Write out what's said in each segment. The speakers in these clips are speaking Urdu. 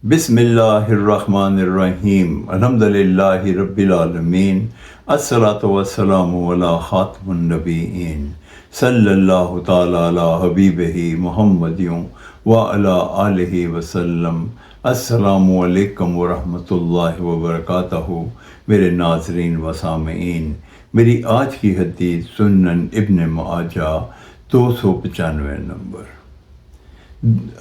بسم اللہ الرحمن الرحیم الحمدللہ رب العالمین الصلاۃ والسلام علی خاتم النبیین صلی اللہ تعالی علی حبیبہ محمد وعلی آلہ وسلم۔ السلام علیکم ورحمۃ اللہ وبرکاتہ۔ میرے ناظرین و سامعین، میری آج کی حدیث سنن ابن ماجہ 295 نمبر۔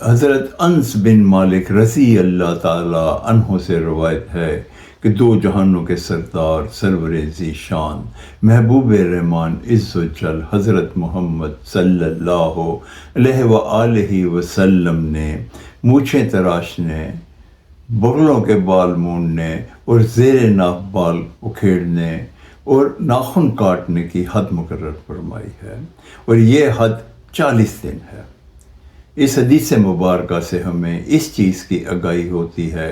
حضرت انس بن مالک رضی اللہ تعالی عنہ سے روایت ہے کہ دو جہانوں کے سردار سرور ذی شان محبوب رحمان عز و جل حضرت محمد صلی اللہ علیہ وآلہ وسلم نے مونچھیں تراشنے، بغلوں کے بال مونڈنے اور زیر ناف بال اکھیڑنے اور ناخن کاٹنے کی حد مقرر فرمائی ہے، اور یہ حد 40 دن ہے۔ اس حدیث مبارکہ سے ہمیں اس چیز کی آگاہی ہوتی ہے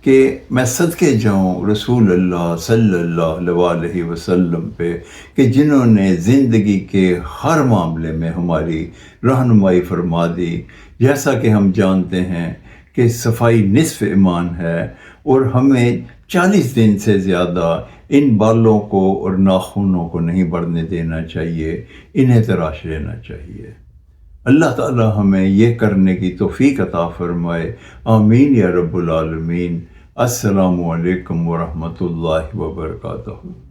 کہ میں صدقے جاؤں رسول اللہ صلی اللہ علیہ وسلم پہ کہ جنہوں نے زندگی کے ہر معاملے میں ہماری رہنمائی فرما دی۔ جیسا کہ ہم جانتے ہیں کہ صفائی نصف ایمان ہے، اور ہمیں 40 دن سے زیادہ ان بالوں کو اور ناخنوں کو نہیں بڑھنے دینا چاہیے، انہیں تراش لینا چاہیے۔ اللہ تعالی ہمیں یہ کرنے کی توفیق عطا فرمائے، آمین یا رب العالمین۔ السلام علیکم ورحمۃ اللہ وبرکاتہ۔